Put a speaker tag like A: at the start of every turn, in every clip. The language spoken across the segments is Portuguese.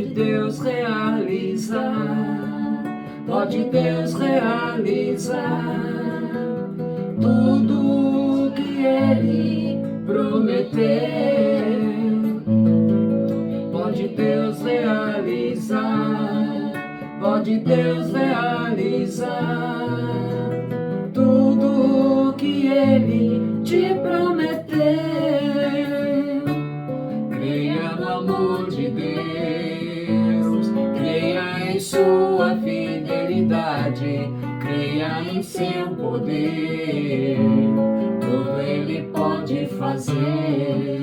A: Pode Deus realizar, pode Deus realizar tudo que Ele prometeu. Pode Deus realizar, pode Deus realizar tudo que Ele te prometeu. Creia no amor de Deus, creia em sua fidelidade, creia em seu poder, tudo Ele pode fazer.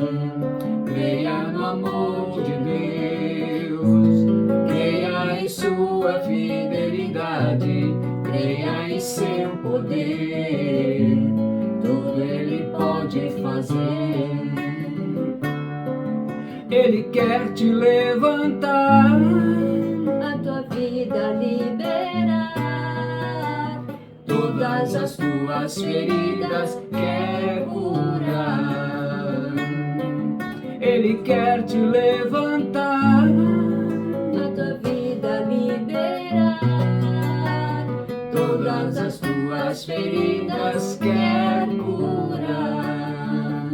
A: Creia no amor de Deus, creia em sua fidelidade, creia em seu poder, tudo Ele pode fazer. Ele quer te levantar,
B: a tua vida liberar,
A: todas as tuas feridas quer curar. Ele quer te levantar,
B: a tua vida liberar,
A: todas as tuas feridas quer curar.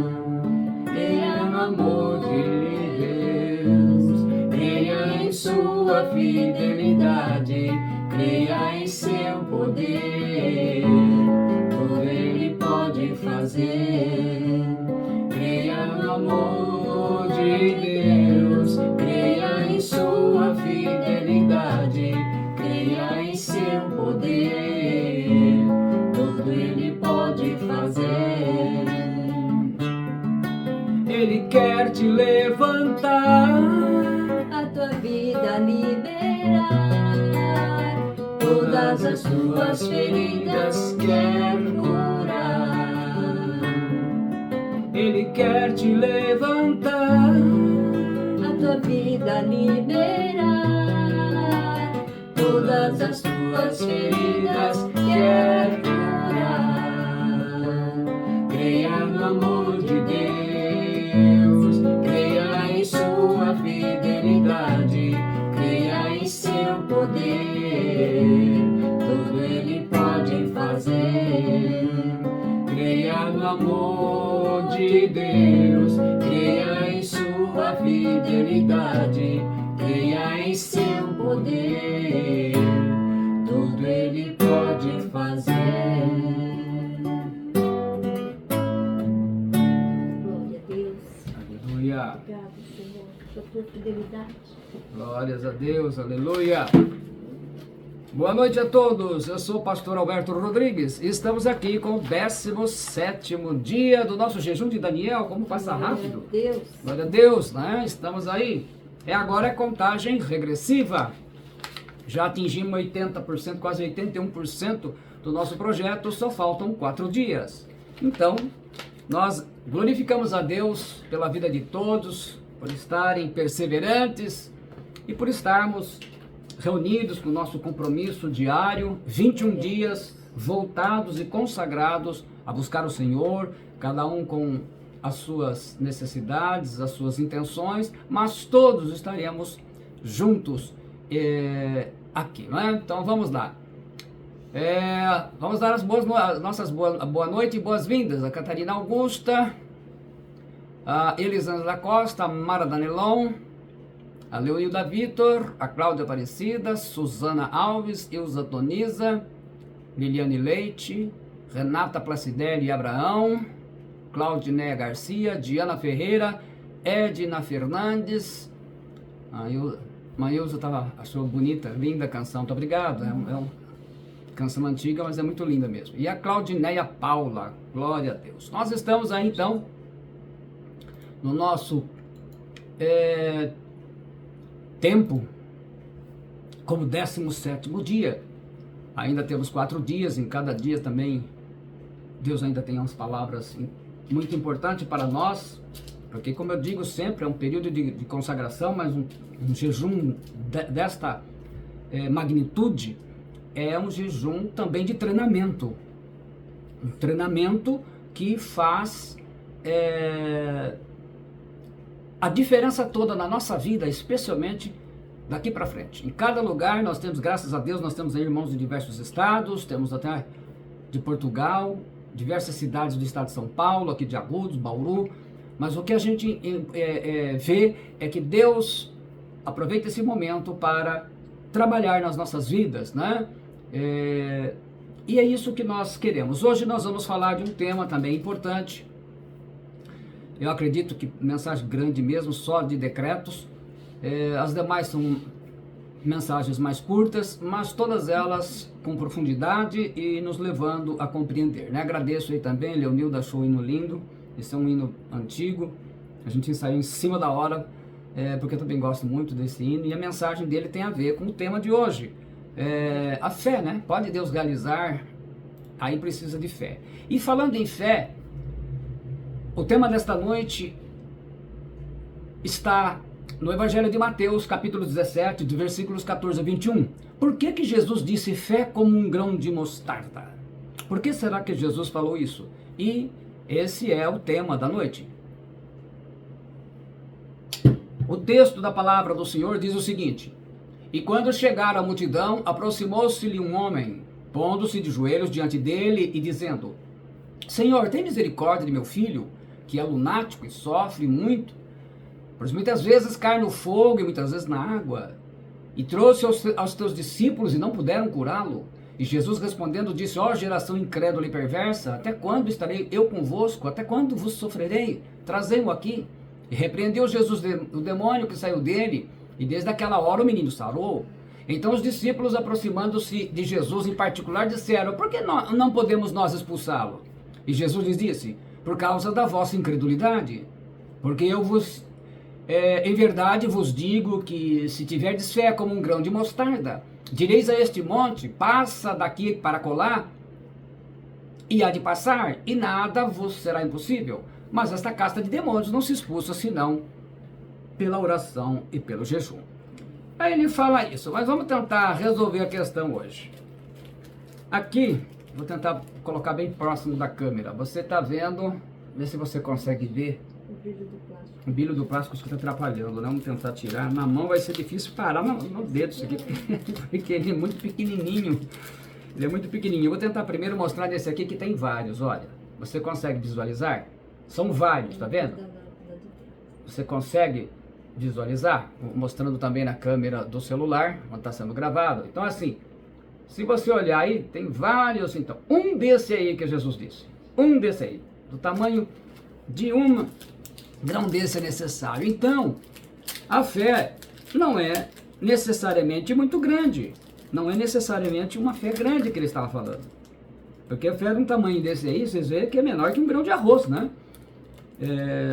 A: Creia no amor de Deus, creia em sua fidelidade, creia em seu poder, tudo Ele pode fazer. Creia no amor de Deus, creia em sua fidelidade, creia em seu poder, tudo Ele pode fazer. Ele quer te levantar,
B: a tua vida liberar,
A: todas as tuas feridas quer curar. Ele quer te levantar,
B: a tua vida liberar,
A: todas as tuas feridas quer curar. Creia no amor de Deus, creia em sua fidelidade, creia em seu poder, tudo Ele pode fazer. Creia no amor de Deus, creia em sua fidelidade, creia em seu poder, tudo Ele pode fazer.
B: glória a Deus.
A: Aleluia.
B: Obrigado, Senhor, pela tua fidelidade.
A: Glórias a Deus, aleluia. Boa noite a todos, eu sou o pastor Alberto Rodrigues e estamos aqui com o 17º dia do nosso jejum de Daniel. Como passa rápido.
B: Glória a Deus.
A: Glória a Deus, né? Estamos aí. Agora é contagem regressiva. Já atingimos 80%, quase 81% do nosso projeto, só faltam 4 dias. Então, nós glorificamos a Deus pela vida de todos, por estarem perseverantes e por estarmos reunidos com o nosso compromisso diário, 21 dias voltados e consagrados a buscar o Senhor, cada um com as suas necessidades, as suas intenções, mas todos estaremos juntos aqui, não é? Então vamos lá. Vamos dar as nossas boa noite e boas-vindas a Catarina Augusta, a Elisandra da Costa, a Mara Danilon, a Leonilda Vitor, a Cláudia Aparecida, Suzana Alves, Ilza Toniza, Liliane Leite, Renata Placidelli Abraão, Claudinéia Garcia, Diana Ferreira, Edna Fernandes. A Ilza achou bonita, linda a canção, muito obrigado. É uma canção antiga, mas é muito linda mesmo. E a Claudinéia Paula, glória a Deus. Nós estamos aí então no nosso tempo como 17º dia. Ainda temos 4 dias, em cada dia também Deus ainda tem umas palavras muito importantes para nós, porque, como eu digo sempre, é um período de consagração, mas um jejum desta magnitude é um jejum também de treinamento. Um treinamento que faz a diferença toda na nossa vida, especialmente daqui para frente. Em cada lugar nós temos, graças a Deus, nós temos aí irmãos de diversos estados, temos até de Portugal, diversas cidades do estado de São Paulo, aqui de Agudos, Bauru, mas o que a gente vê é que Deus aproveita esse momento para trabalhar nas nossas vidas, né? E é isso que nós queremos. Hoje nós vamos falar de um tema também importante. Eu acredito que mensagem grande mesmo, só de decretos. As demais são mensagens mais curtas, mas todas elas com profundidade e nos levando a compreender, né? Agradeço aí também, Leonildo achou o hino lindo. Esse é um hino antigo, a gente ensaiou em cima da hora, porque eu também gosto muito desse hino, e a mensagem dele tem a ver com o tema de hoje. A fé, né? Pode Deus realizar, aí precisa de fé. E falando em fé, o tema desta noite está no Evangelho de Mateus, capítulo 17, de versículos 14 a 21. Por que Jesus disse fé como um grão de mostarda? Por que será que Jesus falou isso? E esse é o tema da noite. O texto da palavra do Senhor diz o seguinte: E quando chegaram a multidão, aproximou-se-lhe um homem, pondo-se de joelhos diante dele e dizendo: Senhor, tem misericórdia de meu filho, que é lunático e sofre muito, pois muitas vezes cai no fogo e muitas vezes na água. E trouxe aos teus discípulos e não puderam curá-lo. E Jesus respondendo disse: Ó geração incrédula e perversa, até quando estarei eu convosco? Até quando vos sofrerei? Trazei-o aqui. E repreendeu Jesus o demônio que saiu dele, e desde aquela hora o menino sarou. Então os discípulos, aproximando-se de Jesus em particular, disseram: Por que não podemos nós expulsá-lo? E Jesus lhes disse: Por causa da vossa incredulidade. Porque eu em verdade vos digo que se tiverdes fé como um grão de mostarda, direis a este monte: passa daqui para colar, e há de passar, e nada vos será impossível. Mas esta casta de demônios não se expulsa senão pela oração e pelo jejum. Aí ele fala isso, mas vamos tentar resolver a questão hoje. Aqui, vou tentar colocar bem próximo da câmera. Você está vendo, vê se você consegue ver.
B: O brilho do plástico.
A: O brilho do plástico está atrapalhando, né? Vamos tentar tirar. Na mão vai ser difícil parar no dedo isso aqui, porque ele é muito pequenininho. Ele é muito pequenininho. Eu vou tentar primeiro mostrar nesse aqui que tem vários, olha. Você consegue visualizar? São vários, tá vendo? Você consegue visualizar? Mostrando também na câmera do celular, onde está sendo gravado. Então assim, se você olhar aí, tem vários, então. Um desse aí que Jesus disse. Um desse aí. Do tamanho de um grão desse é necessário. Então, a fé não é necessariamente muito grande. Não é necessariamente uma fé grande que ele estava falando. Porque a fé de um tamanho desse aí, vocês veem que é menor que um grão de arroz, né?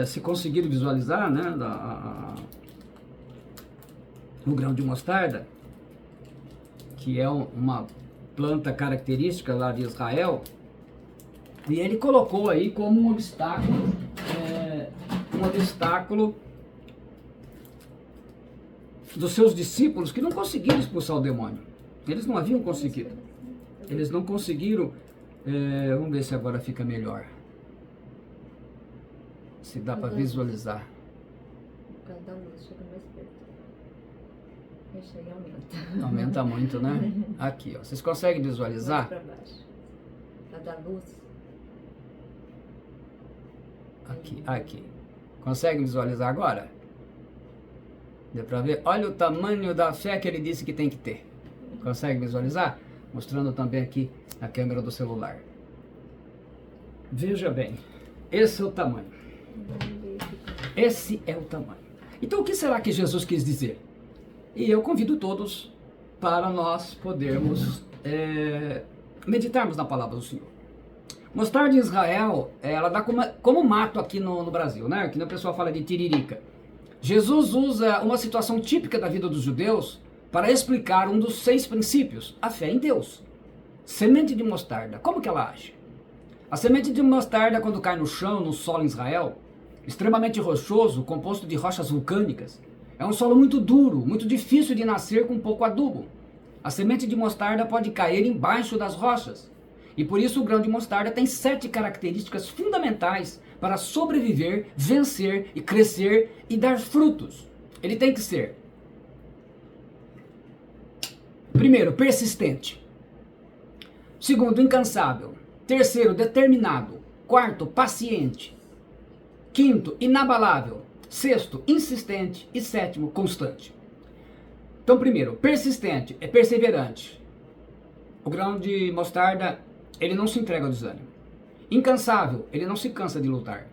A: Se conseguir visualizar, né, o grão de mostarda, que é uma planta característica lá de Israel, e ele colocou aí como um obstáculo dos seus discípulos que não conseguiram expulsar o demônio. Eles não haviam conseguido. Eles não conseguiram. Vamos ver se agora fica melhor. Se dá para visualizar.
B: Por causa da luz, chega mais perto. Esse aí aumenta.
A: Aumenta muito, né? Aqui, ó. Vocês conseguem visualizar?
B: Mais para baixo. A da luz.
A: Aqui. Conseguem visualizar agora? Deu para ver? Olha o tamanho da fé que ele disse que tem que ter. Consegue visualizar? Mostrando também aqui a câmera do celular. Veja bem. Esse é o tamanho. Esse é o tamanho. Então o que será que Jesus quis dizer? E eu convido todos para nós podermos meditarmos na palavra do Senhor. Mostarda em Israel, ela dá como mato aqui no Brasil, né? Aqui o pessoal fala de tiririca. Jesus usa uma situação típica da vida dos judeus para explicar um dos 6 princípios, a fé em Deus. Semente de mostarda, como que ela age? A semente de mostarda, quando cai no chão, no solo em Israel, extremamente rochoso, composto de rochas vulcânicas, é um solo muito duro, muito difícil de nascer com pouco adubo. A semente de mostarda pode cair embaixo das rochas. E por isso o grão de mostarda tem 7 características fundamentais para sobreviver, vencer e crescer e dar frutos. Ele tem que ser Primeiro, persistente. Segundo, incansável. Terceiro, determinado. Quarto, paciente. Quinto, inabalável. Sexto, insistente. E sétimo, constante. Então, primeiro, persistente, é perseverante. O grão de mostarda, ele não se entrega ao desânimo. Incansável, ele não se cansa de lutar.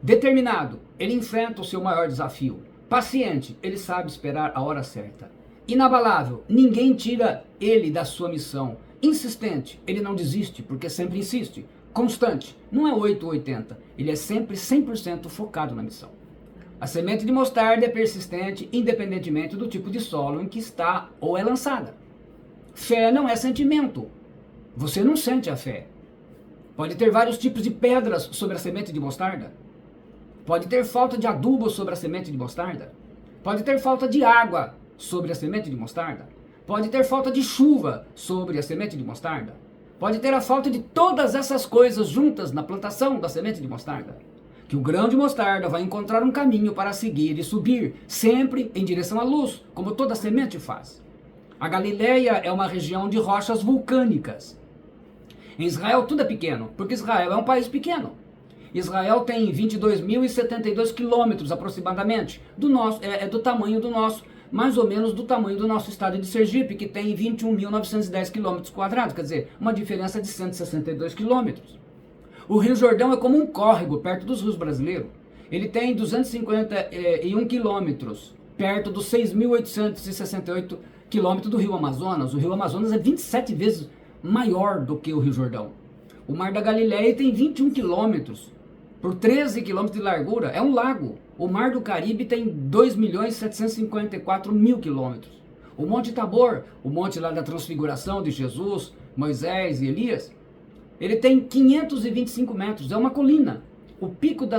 A: Determinado, ele enfrenta o seu maior desafio. Paciente, ele sabe esperar a hora certa. Inabalável, ninguém tira ele da sua missão. Insistente, ele não desiste, porque sempre insiste. Constante, não é 8 ou 80, ele é sempre 100% focado na missão. A semente de mostarda é persistente, independentemente do tipo de solo em que está ou é lançada. Fé não é sentimento. Você não sente a fé. Pode ter vários tipos de pedras sobre a semente de mostarda. Pode ter falta de adubo sobre a semente de mostarda. Pode ter falta de água sobre a semente de mostarda. Pode ter falta de chuva sobre a semente de mostarda. Pode ter a falta de todas essas coisas juntas na plantação da semente de mostarda. Que o grão de mostarda vai encontrar um caminho para seguir e subir, sempre em direção à luz, como toda semente faz. A Galileia é uma região de rochas vulcânicas. Em Israel tudo é pequeno, porque Israel é um país pequeno. Israel tem 22.072 quilômetros aproximadamente, do tamanho do nosso, mais ou menos do tamanho do nosso estado de Sergipe, que tem 21.910 quilômetros quadrados, quer dizer, uma diferença de 162 quilômetros. O Rio Jordão é como um córrego perto dos rios brasileiros. Ele tem 251 quilômetros, perto dos 6.868 quilômetros do Rio Amazonas. O Rio Amazonas é 27 vezes maior do que o Rio Jordão. O Mar da Galileia tem 21 quilômetros, por 13 quilômetros de largura, é um lago. O Mar do Caribe tem 2.754.000 quilômetros. O Monte Tabor, o monte lá da transfiguração de Jesus, Moisés e Elias, ele tem 525 metros, é uma colina. O pico da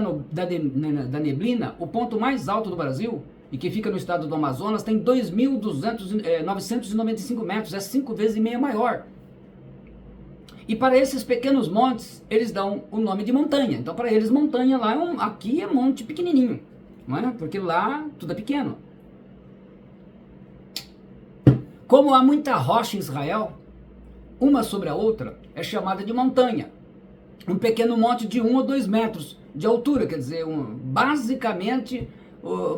A: neblina, o ponto mais alto do Brasil, e que fica no estado do Amazonas, tem 2.995 metros, é 5 vezes e meia maior. E para esses pequenos montes, eles dão o nome de montanha. Então para eles montanha lá, aqui é monte pequenininho, não é? Porque lá tudo é pequeno. Como há muita rocha em Israel, uma sobre a outra é chamada de montanha. Um pequeno monte de 1 ou 2 metros de altura, quer dizer, basicamente,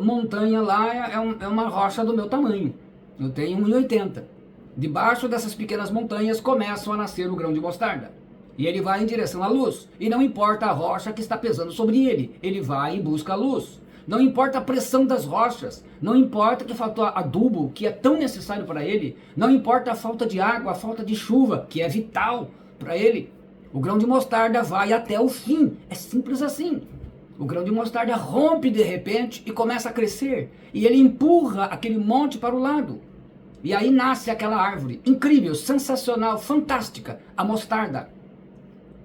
A: montanha lá é uma rocha do meu tamanho. Eu tenho 1,80. Debaixo dessas pequenas montanhas começam a nascer o grão de mostarda. E ele vai em direção à luz. E não importa a rocha que está pesando sobre ele, ele vai e busca a luz. Não importa a pressão das rochas, não importa que faltou adubo, que é tão necessário para ele, não importa a falta de água, a falta de chuva, que é vital para ele. O grão de mostarda vai até o fim, é simples assim. O grão de mostarda rompe de repente e começa a crescer, e ele empurra aquele monte para o lado. E aí nasce aquela árvore incrível, sensacional, fantástica, a mostarda,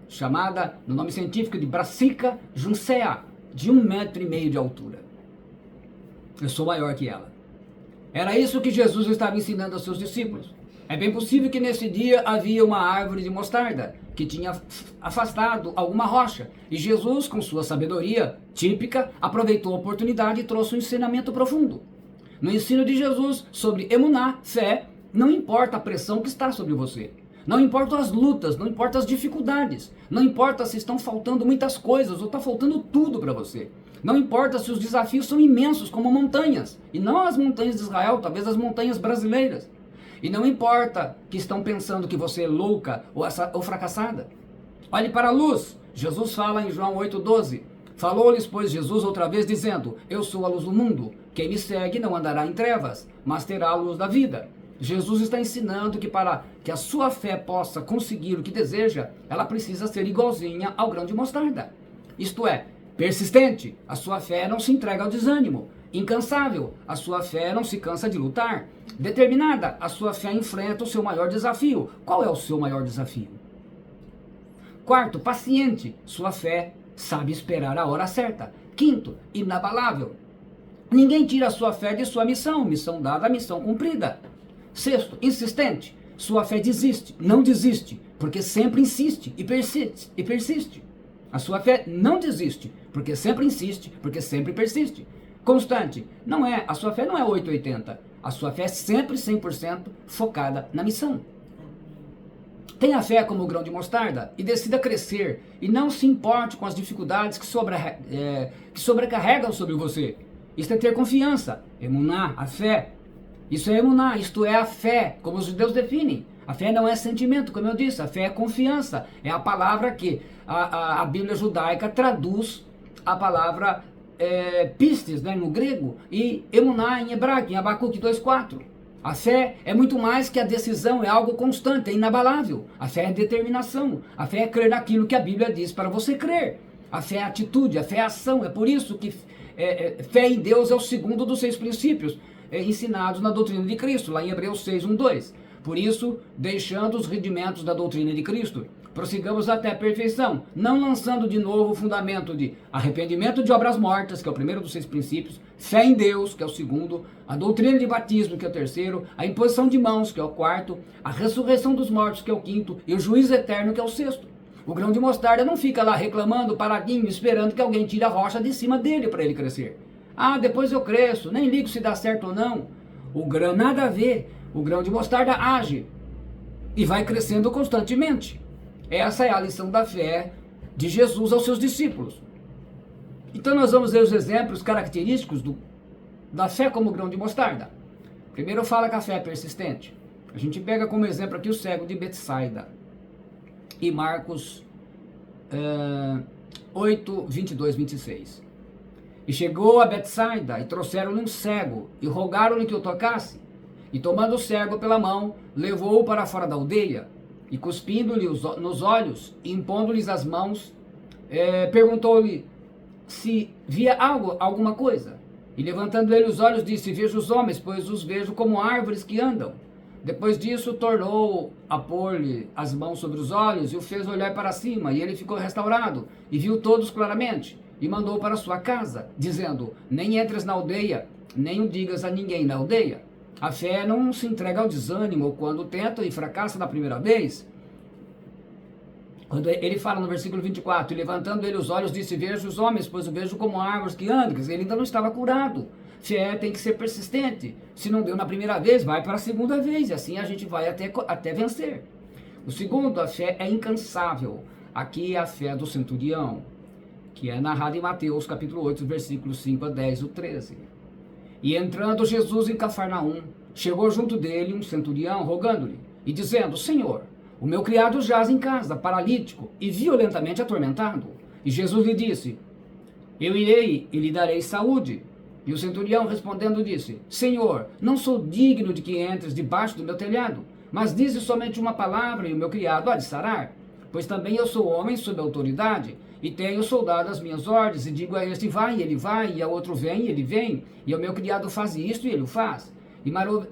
A: chamada no nome científico de Brassica juncea, de 1,5 metro de altura. Eu sou maior que ela. Era isso que Jesus estava ensinando aos seus discípulos. É bem possível que nesse dia havia uma árvore de mostarda que tinha afastado alguma rocha. E Jesus, com sua sabedoria típica, aproveitou a oportunidade e trouxe um ensinamento profundo. No ensino de Jesus sobre emuná, fé, não importa a pressão que está sobre você. Não importam as lutas, não importam as dificuldades, não importa se estão faltando muitas coisas ou está faltando tudo para você. Não importa se os desafios são imensos como montanhas, e não as montanhas de Israel, talvez as montanhas brasileiras. E não importa que estão pensando que você é louca ou fracassada. Olhe para a luz. Jesus fala em João 8,12. Falou-lhes, pois, Jesus outra vez, dizendo: Eu sou a luz do mundo. Quem me segue não andará em trevas, mas terá a luz da vida. Jesus está ensinando que para que a sua fé possa conseguir o que deseja, ela precisa ser igualzinha ao grão de mostarda. Isto é, persistente, a sua fé não se entrega ao desânimo. Incansável, a sua fé não se cansa de lutar. Determinada, a sua fé enfrenta o seu maior desafio. Qual é o seu maior desafio? Quarto, paciente, sua fé sabe esperar a hora certa. Quinto, inabalável. Ninguém tira a sua fé de sua missão. Missão dada, missão cumprida. Sexto, insistente. Sua fé não desiste, porque sempre insiste e persiste. A sua fé não desiste, porque sempre insiste, porque sempre persiste. Constante, a sua fé não é 880. A sua fé é sempre 100% focada na missão. Tenha fé como o grão de mostarda e decida crescer. E não se importe com as dificuldades que sobrecarregam sobre você. Isso é ter confiança. Emuná, a fé. Isso é emuná, isto é a fé, como os judeus definem. A fé não é sentimento, como eu disse. A fé é confiança. É a palavra que a Bíblia judaica traduz a palavra pistes, né, no grego, e emuná em hebraico, em Abacuque 2:4. A fé é muito mais que a decisão, é algo constante, é inabalável. A fé é determinação. A fé é crer naquilo que a Bíblia diz para você crer. A fé é atitude, a fé é ação. É por isso que fé em Deus é o segundo dos 6 princípios ensinados na doutrina de Cristo, lá em Hebreus 6:1-2. Por isso, deixando os rudimentos da doutrina de Cristo, prossigamos até a perfeição, não lançando de novo o fundamento de arrependimento de obras mortas, que é o primeiro dos 6 princípios, fé em Deus, que é o segundo, a doutrina de batismo, que é o terceiro, a imposição de mãos, que é o quarto, a ressurreição dos mortos, que é o quinto, e o juízo eterno, que é o sexto. O grão de mostarda não fica lá reclamando, paradinho, esperando que alguém tire a rocha de cima dele para ele crescer. Ah, depois eu cresço, nem ligo se dá certo ou não. O grão, nada a ver. O grão de mostarda age e vai crescendo constantemente. Essa é a lição da fé de Jesus aos seus discípulos. Então nós vamos ver os exemplos característicos da fé como grão de mostarda. Primeiro fala que a fé é persistente. A gente pega como exemplo aqui o cego de Betsaida. E Marcos 8, 22, 26. E chegou a Betsaida, e trouxeram-lhe um cego, e rogaram-lhe que o tocasse. E tomando o cego pela mão, levou-o para fora da aldeia, e cuspindo-lhe nos olhos, e impondo-lhes as mãos, perguntou-lhe se via alguma coisa. E levantando ele os olhos, disse: vejo os homens, pois os vejo como árvores que andam. Depois disso, tornou a pôr-lhe as mãos sobre os olhos, e o fez olhar para cima, e ele ficou restaurado, e viu todos claramente, e mandou para sua casa, dizendo: nem entres na aldeia, nem o digas a ninguém na aldeia. A fé não se entrega ao desânimo quando tenta e fracassa na primeira vez. Quando ele fala no versículo 24, e levantando ele os olhos, disse: vejo os homens, pois o vejo como árvores que andam. Quer dizer, ele ainda não estava curado. Fé tem que ser persistente. Se não deu na primeira vez, vai para a segunda vez, e assim a gente vai até vencer. O segundo, a fé é incansável. Aqui é a fé do centurião, que é narrada em Mateus capítulo 8, versículos 5-10, o 13. E entrando Jesus em Cafarnaum, chegou junto dele um centurião, rogando-lhe, e dizendo: Senhor, o meu criado jaz em casa, paralítico, e violentamente atormentado. E Jesus lhe disse: eu irei e lhe darei saúde. E o centurião respondendo disse: Senhor, não sou digno de que entres debaixo do meu telhado, mas dize somente uma palavra, e o meu criado há de sarar. Pois também eu sou homem sob autoridade, e tenho soldado as minhas ordens, e digo a este: vai, e ele vai, e a outro: vem, e ele vem, e ao meu criado: faz isto, e ele o faz.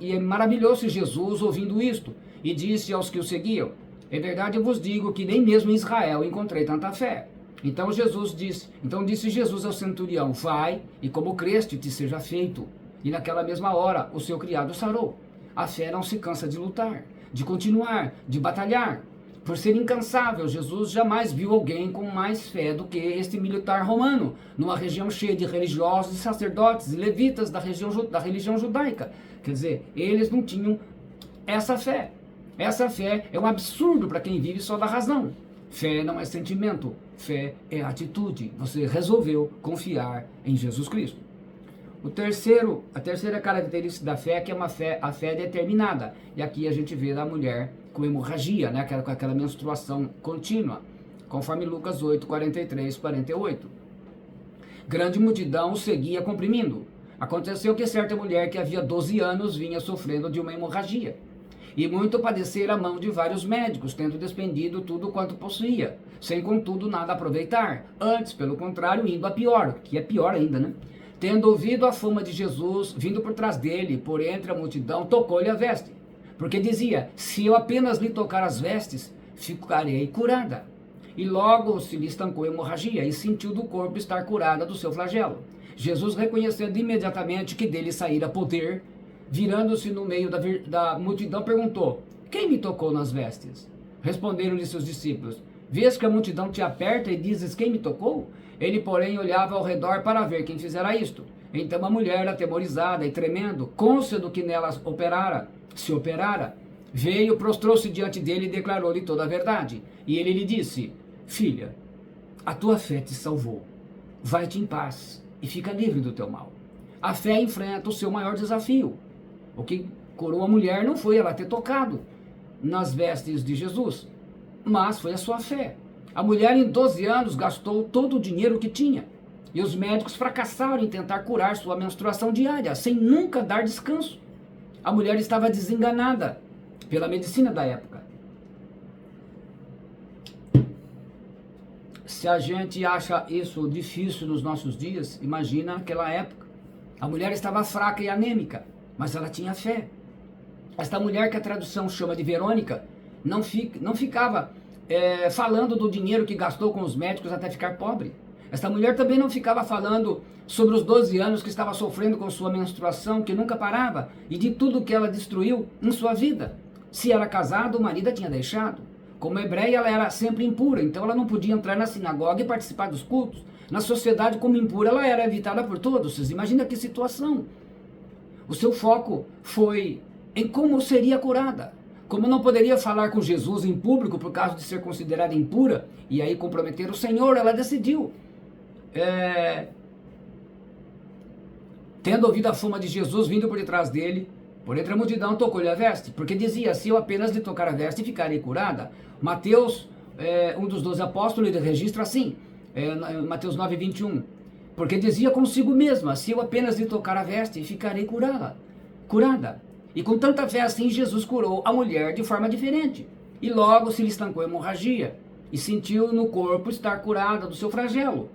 A: E maravilhou-se Jesus ouvindo isto, e disse aos que o seguiam: é verdade, eu vos digo que nem mesmo em Israel encontrei tanta fé. Então disse Jesus ao centurião: vai, e como creste, te seja feito. E naquela mesma hora o seu criado sarou. A fé não se cansa de lutar, de continuar, de batalhar. Por ser incansável, Jesus jamais viu alguém com mais fé do que este militar romano, numa região cheia de religiosos e sacerdotes e levitas da religião judaica. Quer dizer, eles não tinham essa fé. Essa fé é um absurdo para quem vive só da razão. Fé não é sentimento, fé é atitude. Você resolveu confiar em Jesus Cristo. A terceira característica da fé é que é a fé determinada. E aqui a gente vê a mulher com hemorragia, né? Com aquela menstruação contínua, conforme Lucas 8, 43, 48. Grande multidão o seguia comprimindo. Aconteceu que certa mulher que havia 12 anos vinha sofrendo de uma hemorragia. E muito padecera a mão de vários médicos, tendo despendido tudo quanto possuía, sem contudo nada aproveitar. Antes, pelo contrário, indo a pior, que é pior ainda, né? Tendo ouvido a fama de Jesus, vindo por trás dele, por entre a multidão, tocou-lhe a veste. Porque dizia: se eu apenas lhe tocar as vestes, ficarei curada. E logo se lhe estancou a hemorragia, e sentiu do corpo estar curada do seu flagelo. Jesus, reconhecendo imediatamente que dele saíra poder, virando-se no meio da multidão, perguntou: quem me tocou nas vestes? Responderam-lhe seus discípulos: vês que a multidão te aperta e dizes: quem me tocou? Ele, porém, olhava ao redor para ver quem fizera isto. Então a mulher, atemorizada e tremendo, cônscia do que nela se operara, veio, prostrou-se diante dele e declarou-lhe toda a verdade. E ele lhe disse: filha, a tua fé te salvou. Vai-te em paz e fica livre do teu mal. A fé enfrenta o seu maior desafio. O que curou a mulher não foi ela ter tocado nas vestes de Jesus, mas foi a sua fé. A mulher em 12 anos gastou todo o dinheiro que tinha. E os médicos fracassaram em tentar curar sua menstruação diária, sem nunca dar descanso. A mulher estava desenganada pela medicina da época. Se a gente acha isso difícil nos nossos dias, imagina naquela época. A mulher estava fraca e anêmica, mas ela tinha fé. Esta mulher, que a tradução chama de Verônica, não ficava falando do dinheiro que gastou com os médicos até ficar pobre. Esta mulher também não ficava falando sobre os 12 anos que estava sofrendo com sua menstruação, que nunca parava, e de tudo que ela destruiu em sua vida. Se era casada, o marido a tinha deixado. Como hebreia, ela era sempre impura, então ela não podia entrar na sinagoga e participar dos cultos. Na sociedade, como impura, ela era evitada por todos. Vocês imaginam que situação? O seu foco foi em como seria curada. Como não poderia falar com Jesus em público por causa de ser considerada impura e aí comprometer o Senhor, ela decidiu, tendo ouvido a fama de Jesus vindo por detrás dele, por entre a multidão, tocou-lhe a veste, porque dizia: se eu apenas lhe tocar a veste, ficarei curada. Mateus, um dos 12 apóstolos, ele registra assim, Mateus 9, 21, porque dizia consigo mesma: se eu apenas lhe tocar a veste, ficarei curada. E com tanta fé assim, Jesus curou a mulher de forma diferente. E logo se lhe estancou a hemorragia, e sentiu no corpo estar curada do seu flagelo.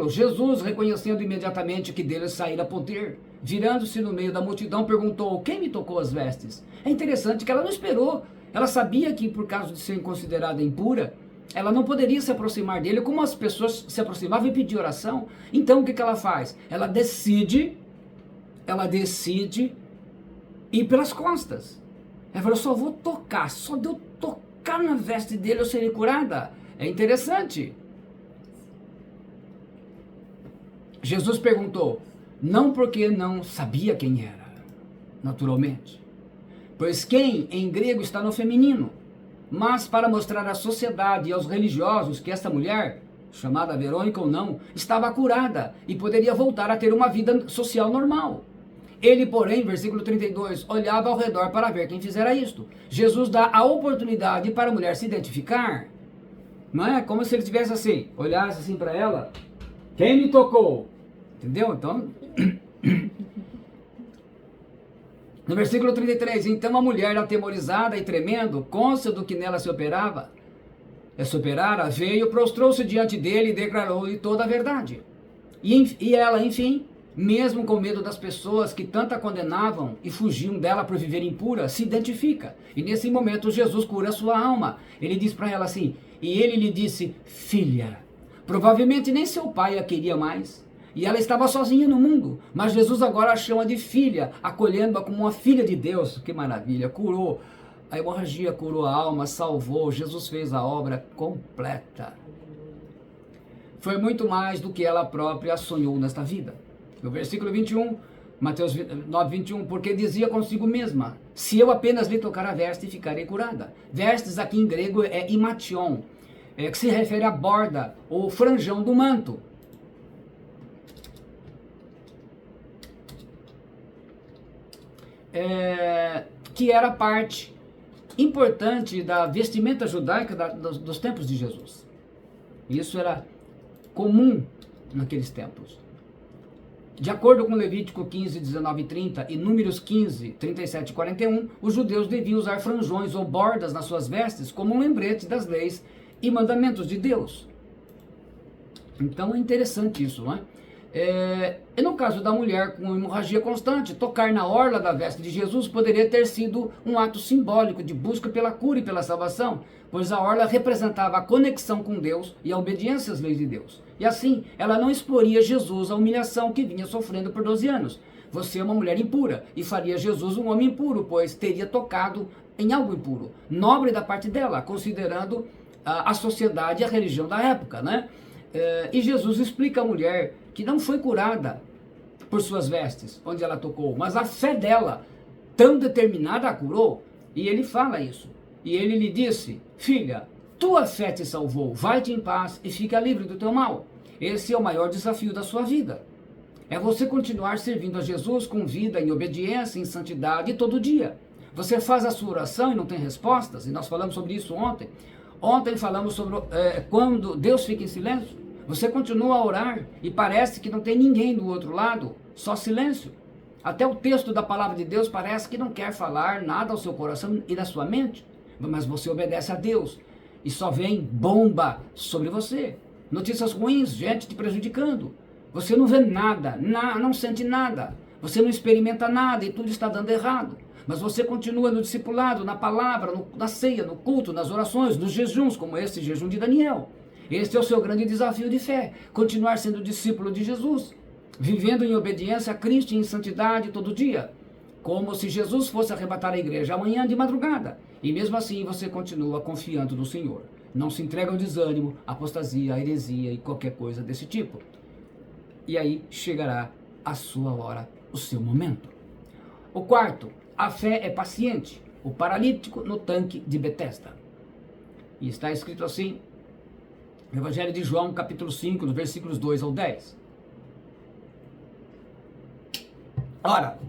A: Jesus, reconhecendo imediatamente que dele saíra poder, virando-se no meio da multidão, perguntou: quem me tocou as vestes? É interessante que ela não esperou. Ela sabia que, por causa de ser considerada impura, ela não poderia se aproximar dele como as pessoas se aproximavam e pediam oração. Então o que ela faz? Ela decide ir pelas costas. Ela falou: só vou tocar, só de eu tocar na veste dele eu serei curada. É interessante. Jesus perguntou, não porque não sabia quem era, naturalmente, pois quem em grego está no feminino, mas para mostrar à sociedade e aos religiosos que esta mulher, chamada Verônica ou não, estava curada e poderia voltar a ter uma vida social normal. Ele, porém, versículo 32, olhava ao redor para ver quem fizera isto. Jesus dá a oportunidade para a mulher se identificar. Não é como se ele tivesse assim, olhasse assim para ela: quem me tocou? Entendeu? Então, no versículo 33, então a mulher, atemorizada e tremendo, cônscia do que nela se operara, veio, prostrou-se diante dele e declarou-lhe toda a verdade. E ela, enfim, mesmo com medo das pessoas que tanto a condenavam e fugiam dela por viver impura, se identifica. E nesse momento Jesus cura a sua alma. Ele diz para ela assim, e ele lhe disse: filha. Provavelmente nem seu pai a queria mais. E ela estava sozinha no mundo. Mas Jesus agora a chama de filha, acolhendo-a como uma filha de Deus. Que maravilha. Curou a hemorragia, curou a alma, salvou. Jesus fez a obra completa. Foi muito mais do que ela própria sonhou nesta vida. No versículo 21, Mateus 9, 21, porque dizia consigo mesma: se eu apenas lhe tocar a veste, ficarei curada. Vestes aqui em grego é imation, que se refere à borda ou franjão do manto. Que era parte importante da vestimenta judaica dos tempos de Jesus. Isso era comum naqueles tempos. De acordo com Levítico 15, 19 e 30 e Números 15, 37 e 41, os judeus deviam usar franjões ou bordas nas suas vestes como um lembrete das leis e mandamentos de Deus. Então é interessante isso, não é? E no caso da mulher com hemorragia constante, tocar na orla da veste de Jesus poderia ter sido um ato simbólico de busca pela cura e pela salvação, pois a orla representava a conexão com Deus e a obediência às leis de Deus. E assim, ela não exporia Jesus à humilhação que vinha sofrendo por 12 anos. Você é uma mulher impura, e faria Jesus um homem impuro, pois teria tocado em algo impuro, nobre da parte dela, considerando a sociedade e a religião da época, né? E Jesus explica à mulher que não foi curada por suas vestes, onde ela tocou, mas a fé dela, tão determinada, a curou. E ele fala isso. E ele lhe disse: filha, tua fé te salvou, vai-te em paz e fica livre do teu mal. Esse é o maior desafio da sua vida. É você continuar servindo a Jesus com vida, em obediência, em santidade todo dia. Você faz a sua oração e não tem respostas, e nós falamos sobre isso ontem. Ontem falamos sobre quando Deus fica em silêncio. Você continua a orar e parece que não tem ninguém do outro lado, só silêncio. Até o texto da palavra de Deus parece que não quer falar nada ao seu coração e na sua mente, mas você obedece a Deus e só vem bomba sobre você. Notícias ruins, gente te prejudicando. Você não vê nada, não sente nada. Você não experimenta nada e tudo está dando errado. Mas você continua no discipulado, na palavra, na ceia, no culto, nas orações, nos jejuns, como esse jejum de Daniel. Este é o seu grande desafio de fé, continuar sendo discípulo de Jesus, vivendo em obediência a Cristo e em santidade todo dia, como se Jesus fosse arrebatar a igreja amanhã de madrugada. E mesmo assim você continua confiando no Senhor. Não se entrega ao desânimo, apostasia, heresia e qualquer coisa desse tipo. E aí chegará a sua hora, o seu momento. O quarto, a fé é paciente. O paralítico no tanque de Betesda. E está escrito assim, no Evangelho de João, capítulo 5, dos versículos 2 ao 10. Ora,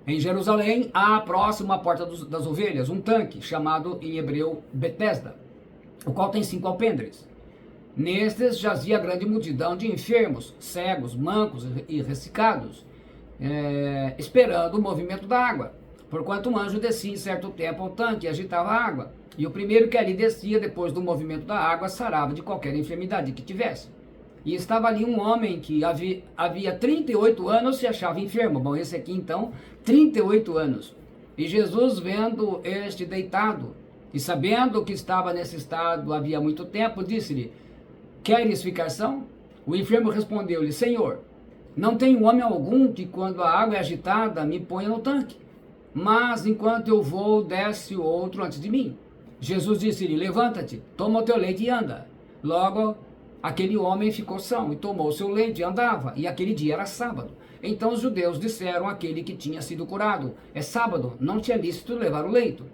A: em Jerusalém há próximo à porta das ovelhas um tanque, chamado em hebreu Betesda, o qual tem 5 alpendres. Nestes jazia grande multidão de enfermos, cegos, mancos e ressecados, esperando o movimento da água. Porquanto um anjo descia em certo tempo ao tanque e agitava a água, e o primeiro que ali descia depois do movimento da água sarava de qualquer enfermidade que tivesse. E estava ali um homem que havia 38 anos se achava enfermo. Bom, esse aqui então, 38 anos. E Jesus, vendo este deitado, e sabendo que estava nesse estado havia muito tempo, disse-lhe: queres ficar são? O enfermo respondeu-lhe: Senhor, não tenho homem algum que quando a água é agitada me ponha no tanque, mas enquanto eu vou, desce outro antes de mim. Jesus disse-lhe: levanta-te, toma o teu leite e anda. Logo, aquele homem ficou são e tomou o seu leite e andava, e aquele dia era sábado. Então os judeus disseram àquele que tinha sido curado: é sábado, não te é lícito levar o leito.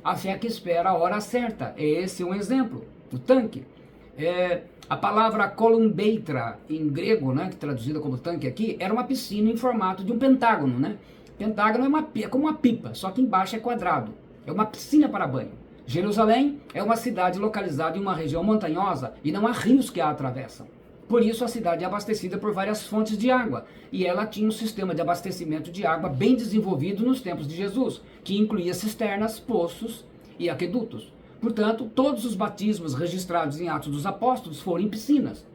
A: A fé que espera a hora certa, esse é um exemplo. O tanque. A palavra columbeitra, em grego, né, que traduzida como tanque aqui, era uma piscina em formato de um pentágono, né? Pentágono é como uma pipa, só que embaixo é quadrado. É uma piscina para banho. Jerusalém é uma cidade localizada em uma região montanhosa e não há rios que a atravessam. Por isso a cidade é abastecida por várias fontes de água, e ela tinha um sistema de abastecimento de água bem desenvolvido nos tempos de Jesus, que incluía cisternas, poços e aquedutos. Portanto, todos os batismos registrados em Atos dos Apóstolos foram em piscinas.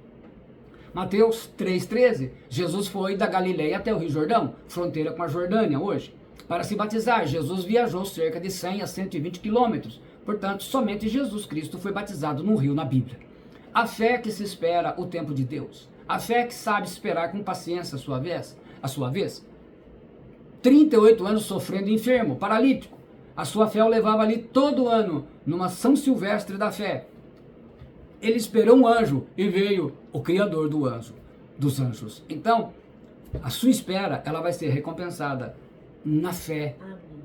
A: Mateus 3,13, Jesus foi da Galileia até o Rio Jordão, fronteira com a Jordânia hoje. Para se batizar, Jesus viajou cerca de 100 a 120 quilômetros. Portanto, somente Jesus Cristo foi batizado num rio na Bíblia. A fé que se espera o tempo de Deus. A fé que sabe esperar com paciência a sua vez. 38 anos sofrendo enfermo, paralítico. A sua fé o levava ali todo ano, numa São Silvestre da fé. Ele esperou um anjo e veio o Criador dos anjos. Então, a sua espera, ela vai ser recompensada na fé,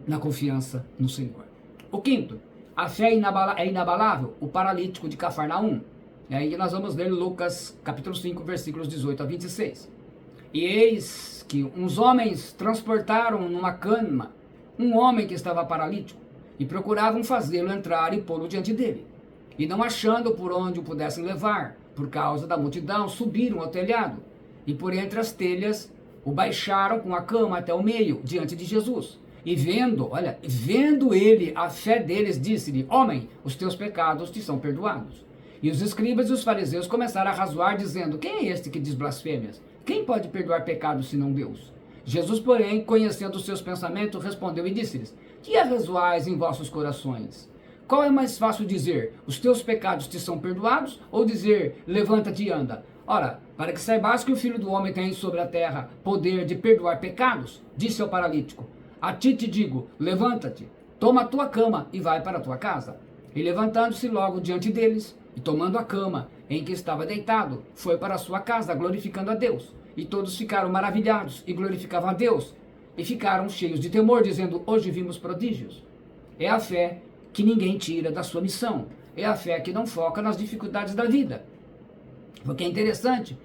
A: na confiança no Senhor. O quinto, a fé é inabalável, o paralítico de Cafarnaum. E aí nós vamos ler Lucas capítulo 5, versículos 18 a 26. E eis que uns homens transportaram numa cama um homem que estava paralítico e procuravam fazê-lo entrar e pô-lo diante dele. E não achando por onde o pudessem levar, por causa da multidão, subiram ao telhado e por entre as telhas o baixaram com a cama até o meio, diante de Jesus. E vendo ele a fé deles, disse-lhe: homem, os teus pecados te são perdoados. E os escribas e os fariseus começaram a razoar, dizendo: quem é este que diz blasfêmias? Quem pode perdoar pecados senão Deus? Jesus, porém, conhecendo os seus pensamentos, respondeu e disse-lhes: que arrazoais em vossos corações? Qual é mais fácil dizer: os teus pecados te são perdoados, ou dizer: levanta-te e anda? Ora, para que saibas que o Filho do Homem tem sobre a terra poder de perdoar pecados, disse ao paralítico: a ti te digo, levanta-te, toma a tua cama e vai para a tua casa. E levantando-se logo diante deles, e tomando a cama, em que estava deitado, foi para a sua casa, glorificando a Deus. E todos ficaram maravilhados e glorificavam a Deus. E ficaram cheios de temor, dizendo, hoje vimos prodígios. É a fé que ninguém tira da sua missão. É a fé que não foca nas dificuldades da vida. Porque é interessante,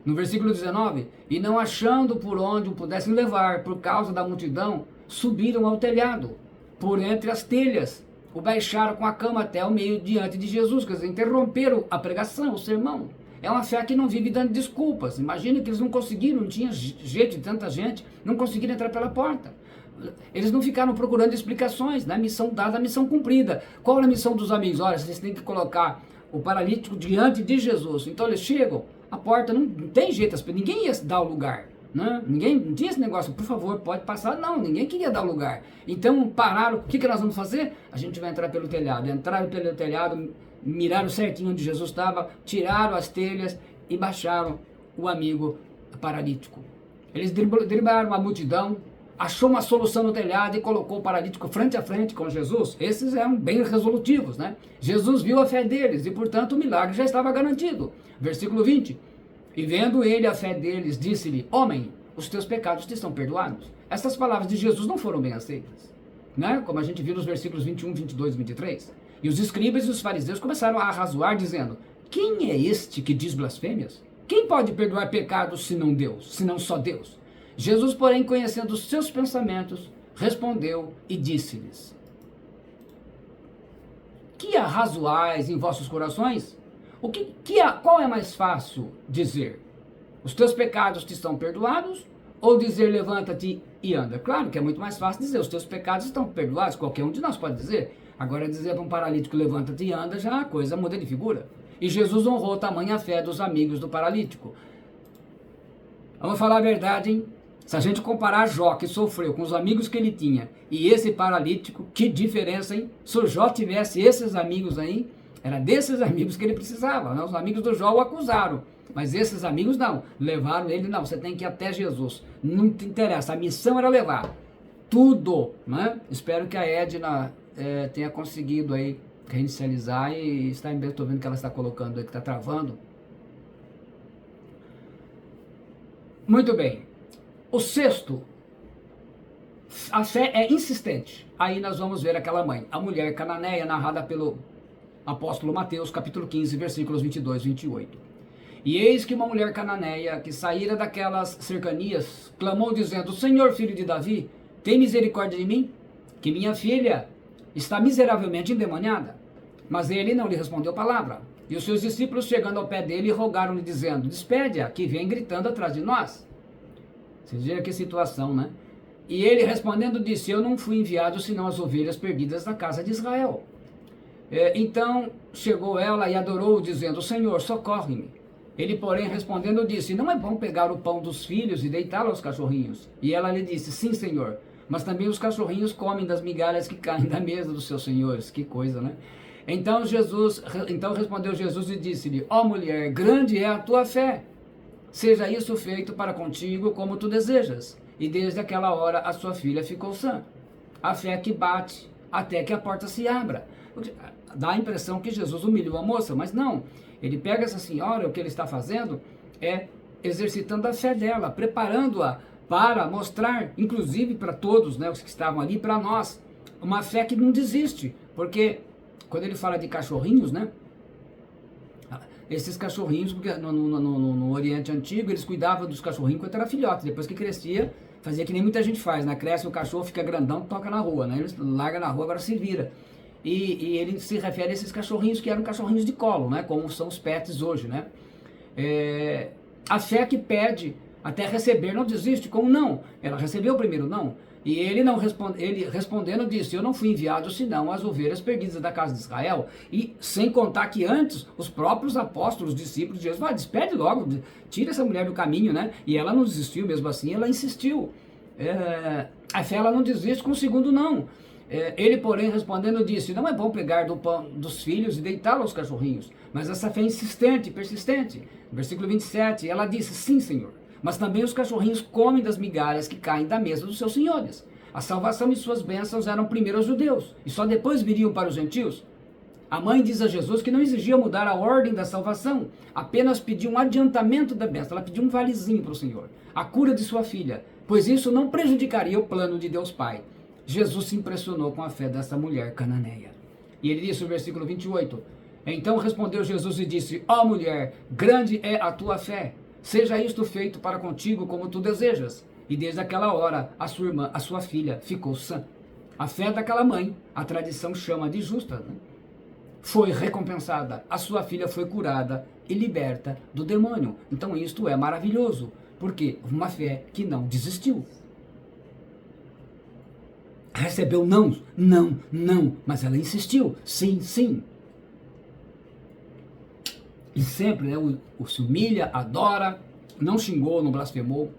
A: no versículo 19, e não achando por onde o pudessem levar, por causa da multidão, subiram ao telhado, por entre as telhas, o baixaram com a cama até o meio diante de Jesus, quer dizer, interromperam a pregação, o sermão. É uma fé que não vive dando desculpas. Imagina que eles não conseguiram, não tinha jeito de tanta gente, não conseguiram entrar pela porta. Eles não ficaram procurando explicações, né? Missão dada, missão cumprida. Qual era a missão dos amigos? Olha, vocês têm que colocar o paralítico diante de Jesus. Então eles chegam, a porta não tem jeito, ninguém ia dar o lugar. Né? Não tinha esse negócio, por favor, pode passar. Não, ninguém queria dar o lugar. Então pararam, o que nós vamos fazer? A gente vai entrar pelo telhado. Entraram pelo telhado, miraram certinho onde Jesus estava, tiraram as telhas e baixaram o amigo paralítico. Eles driblaram a multidão, achou uma solução no telhado e colocou o paralítico frente a frente com Jesus. Esses eram bem resolutivos, né? Jesus viu a fé deles e, portanto, o milagre já estava garantido. Versículo 20. E vendo ele a fé deles, disse-lhe, homem, os teus pecados te estão perdoados. Essas palavras de Jesus não foram bem aceitas, né? Como a gente viu nos versículos 21, 22 e 23. E os escribas e os fariseus começaram a arrazoar, dizendo, quem é este que diz blasfêmias? Quem pode perdoar pecados senão Deus, senão só Deus? Jesus, porém, conhecendo os seus pensamentos, respondeu e disse-lhes, que arrazoais em vossos corações? Qual é mais fácil dizer? Os teus pecados te estão perdoados? Ou dizer, levanta-te e anda? Claro que é muito mais fácil dizer, os teus pecados estão perdoados, qualquer um de nós pode dizer. Agora dizer para um paralítico, levanta-te e anda, já a coisa muda de figura. E Jesus honrou tamanha fé dos amigos do paralítico. Vamos falar a verdade, hein? Se a gente comparar Jó, que sofreu, com os amigos que ele tinha, e esse paralítico, que diferença, hein? Se o Jó tivesse esses amigos aí, era desses amigos que ele precisava, né? Os amigos do Jó o acusaram, mas esses amigos não, levaram ele, não, você tem que ir até Jesus, não te interessa, a missão era levar tudo, né? Espero que a Edna tenha conseguido aí reinicializar e está em bem, estou vendo que ela está colocando aí, que está travando. Muito bem, o sexto, a fé é insistente, aí nós vamos ver aquela mãe, a mulher cananeia, narrada pelo apóstolo Mateus, capítulo 15, versículos 22 e 28. E eis que uma mulher cananeia, que saíra daquelas cercanias, clamou dizendo, Senhor, filho de Davi, tem misericórdia de mim, que minha filha está miseravelmente endemoniada. Mas ele não lhe respondeu palavra. E os seus discípulos, chegando ao pé dele, rogaram-lhe, dizendo, despede-a, que vem gritando atrás de nós. Vocês viram que situação, né? E ele respondendo disse, eu não fui enviado senão as ovelhas perdidas da casa de Israel. Então chegou ela e adorou, dizendo, Senhor, socorre-me. Ele, porém, respondendo, disse, não é bom pegar o pão dos filhos e deitá-lo aos cachorrinhos. E ela lhe disse, sim, Senhor, mas também os cachorrinhos comem das migalhas que caem da mesa dos seus senhores. Que coisa, né? Então respondeu Jesus e disse-lhe, ó mulher, grande é a tua fé. Seja isso feito para contigo como tu desejas. E desde aquela hora a sua filha ficou sã. A fé que bate até que a porta se abra. Dá a impressão que Jesus humilhou a moça, mas não. Ele pega essa senhora, o que ele está fazendo é exercitando a fé dela, preparando-a para mostrar, inclusive para todos, né, os que estavam ali, para nós, uma fé que não desiste. Porque quando ele fala de cachorrinhos, né, esses cachorrinhos, porque no Oriente Antigo, eles cuidavam dos cachorrinhos quando era filhote. Depois que crescia, fazia que nem muita gente faz, né? Cresce o cachorro, fica grandão, toca na rua, né? Eles largam na rua, agora se vira. E ele se refere a esses cachorrinhos que eram cachorrinhos de colo, né? Como são os pets hoje, né? A fé que pede até receber não desiste, como não? Ela recebeu primeiro não. E ele respondendo disse, eu não fui enviado senão as ovelhas perdidas da casa de Israel. E sem contar que antes os próprios apóstolos, discípulos de Jesus, despede logo, tira essa mulher do caminho, né? E ela não desistiu mesmo assim, ela insistiu. A fé ela não desiste com o segundo não. Ele, porém, respondendo, disse, não é bom pegar do pão dos filhos e deitá-lo aos cachorrinhos. Mas essa fé é insistente, persistente. Versículo 27, ela disse, sim, Senhor. Mas também os cachorrinhos comem das migalhas que caem da mesa dos seus senhores. A salvação e suas bênçãos eram primeiro aos judeus, e só depois viriam para os gentios. A mãe diz a Jesus que não exigia mudar a ordem da salvação, apenas pediu um adiantamento da bênção, ela pediu um valezinho para o Senhor, a cura de sua filha, pois isso não prejudicaria o plano de Deus Pai. Jesus se impressionou com a fé dessa mulher cananeia. E ele disse no versículo 28, então respondeu Jesus e disse, ó mulher, grande é a tua fé, seja isto feito para contigo como tu desejas. E desde aquela hora, a sua irmã, a sua filha, ficou sã. A fé daquela mãe, a tradição chama de justa, né? Foi recompensada, a sua filha foi curada e liberta do demônio. Então isto é maravilhoso, porque uma fé que não desistiu. Recebeu não, não, não, mas ela insistiu, sim, sim. E sempre, né, se humilha, adora, não xingou, não blasfemou.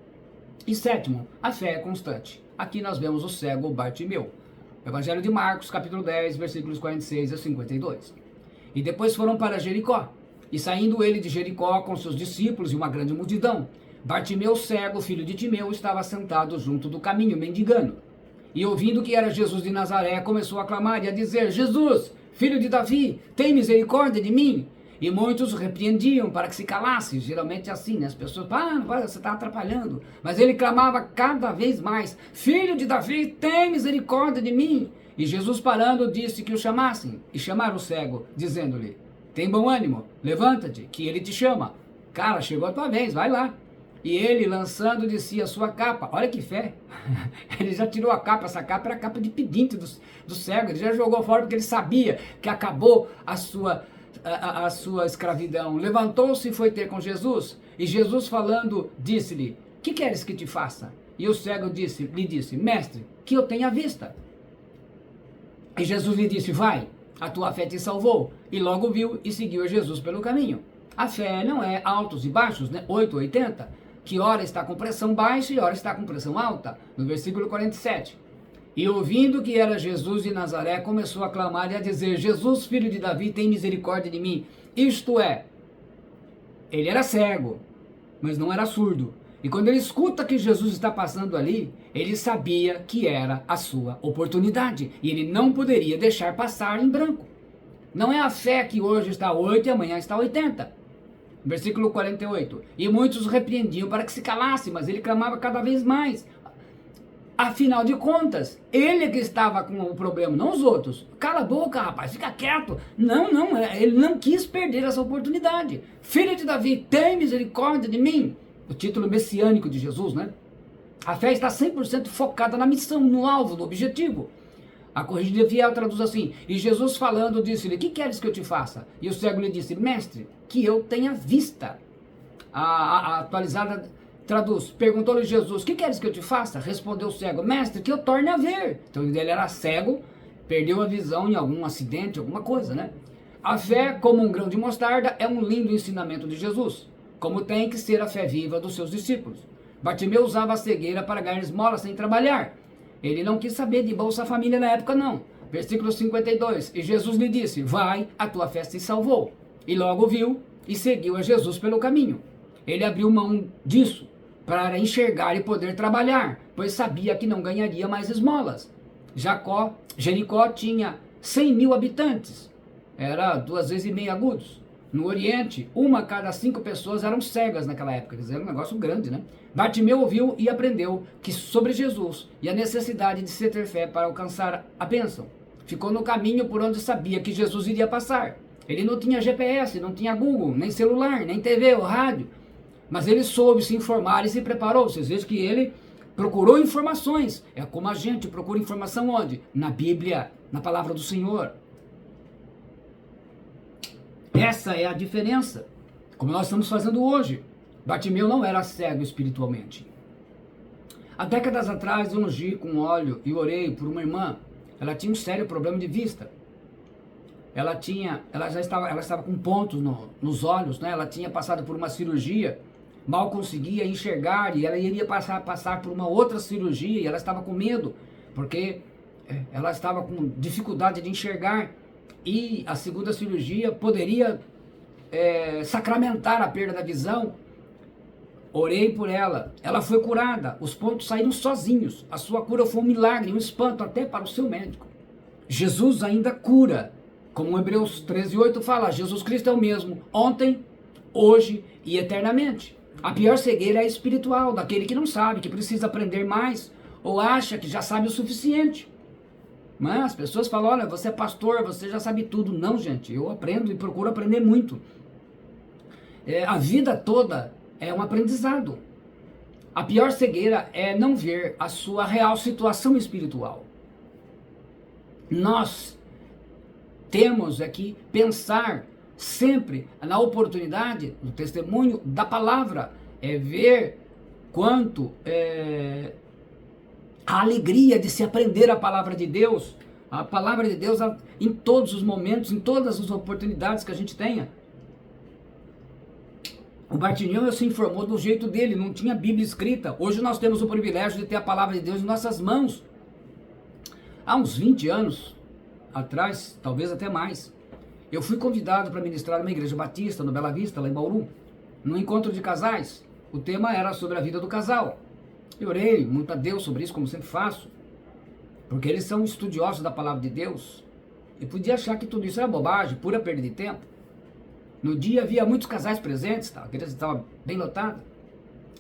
A: E sétimo, a fé é constante. Aqui nós vemos o cego Bartimeu. Evangelho de Marcos, capítulo 10, versículos 46 a 52. E depois foram para Jericó. E saindo ele de Jericó com seus discípulos e uma grande multidão, Bartimeu, cego, filho de Timeu, estava sentado junto do caminho, mendigando. E ouvindo que era Jesus de Nazaré, começou a clamar e a dizer, Jesus, filho de Davi, tem misericórdia de mim. E muitos repreendiam para que se calasse, geralmente é assim, né? As pessoas, para, você está atrapalhando. Mas ele clamava cada vez mais, filho de Davi, tem misericórdia de mim. E Jesus parando disse que o chamassem, e chamaram o cego, dizendo-lhe, tem bom ânimo, levanta-te, que ele te chama. Cara, chegou a tua vez, vai lá. E ele, lançando de si a sua capa, olha que fé, ele já tirou a capa, essa capa era a capa de pedinte do cego, ele já jogou fora porque ele sabia que acabou a sua escravidão. Levantou-se e foi ter com Jesus, e Jesus falando, disse-lhe, que queres que te faça? E o cego lhe disse, mestre, que eu tenha vista. E Jesus lhe disse, vai, a tua fé te salvou. E logo viu e seguiu a Jesus pelo caminho. A fé não é altos e baixos, né? 8 ou 80, que ora está com pressão baixa e ora está com pressão alta. No versículo 47. E ouvindo que era Jesus de Nazaré, começou a clamar e a dizer, Jesus, filho de Davi, tem misericórdia de mim. Isto é, ele era cego, mas não era surdo. E quando ele escuta que Jesus está passando ali, ele sabia que era a sua oportunidade. E ele não poderia deixar passar em branco. Não é a fé que hoje está 8 e amanhã está 80. Versículo 48. E muitos o repreendiam para que se calasse, mas ele clamava cada vez mais. Afinal de contas, ele que estava com o problema, não os outros. Cala a boca, rapaz, fica quieto. Não, ele não quis perder essa oportunidade. Filho de Davi, tem misericórdia de mim. O título messiânico de Jesus, né? A fé está 100% focada na missão, no alvo, no objetivo. A Corrigida Fiel traduz assim, e Jesus falando disse-lhe, que queres que eu te faça? E o cego lhe disse, mestre, que eu tenha vista. A atualizada traduz, perguntou-lhe Jesus, que queres que eu te faça? Respondeu o cego, mestre, que eu torne a ver. Então ele era cego, perdeu a visão em algum acidente, alguma coisa, né? A fé, como um grão de mostarda, é um lindo ensinamento de Jesus, como tem que ser a fé viva dos seus discípulos. Bartimeu usava a cegueira para ganhar esmola sem trabalhar. Ele não quis saber de Bolsa Família na época, não. Versículo 52. E Jesus lhe disse, vai, a tua fé te salvou. E logo viu e seguiu a Jesus pelo caminho. Ele abriu mão disso para enxergar e poder trabalhar, pois sabia que não ganharia mais esmolas. Jericó tinha 100.000 habitantes. Era 2,5 vezes agudos. No Oriente, 1 a cada 5 pessoas eram cegas naquela época. Quer dizer, era um negócio grande, né? Bartimeu ouviu e aprendeu que sobre Jesus e a necessidade de se ter fé para alcançar a bênção. Ficou no caminho por onde sabia que Jesus iria passar. Ele não tinha GPS, não tinha Google, nem celular, nem TV ou rádio. Mas ele soube se informar e se preparou. Vocês vejam que ele procurou informações. É como a gente procura informação onde? Na Bíblia, na palavra do Senhor. Essa é a diferença, como nós estamos fazendo hoje. Bartimeu não era cego espiritualmente. Há décadas atrás eu ungi com óleo e orei por uma irmã. Ela tinha um sério problema de vista. Ela estava com pontos nos olhos, né? Ela tinha passado por uma cirurgia, mal conseguia enxergar e ela iria passar por uma outra cirurgia e ela estava com medo, porque ela estava com dificuldade de enxergar. E a segunda cirurgia poderia sacramentar a perda da visão. Orei por ela, ela foi curada, os pontos saíram sozinhos. A sua cura foi um milagre, um espanto até para o seu médico. Jesus ainda cura Como Hebreus 13:8 fala, Jesus Cristo é o mesmo ontem, hoje e eternamente. A pior cegueira é espiritual, daquele que não sabe, que precisa aprender mais, ou acha que já sabe o suficiente. Mas as pessoas falam, olha, você é pastor, você já sabe tudo. Não, gente, eu aprendo e procuro aprender muito. A vida toda é um aprendizado. A pior cegueira é não ver a sua real situação espiritual. Nós temos aqui pensar sempre na oportunidade, no testemunho da palavra, ver quanto a alegria de se aprender a palavra de Deus em todos os momentos, em todas as oportunidades que a gente tenha. O Bartimeu se informou do jeito dele, não tinha Bíblia escrita. Hoje nós temos o privilégio de ter a palavra de Deus em nossas mãos. Há uns 20 anos atrás, talvez até mais, eu fui convidado para ministrar numa igreja batista, no Bela Vista, lá em Bauru, num encontro de casais. O tema era sobre a vida do casal. Eu orei muito a Deus sobre isso, como sempre faço, porque eles são estudiosos da palavra de Deus, e podia achar que tudo isso era bobagem, pura perda de tempo. No dia havia muitos casais presentes, a igreja estava bem lotada,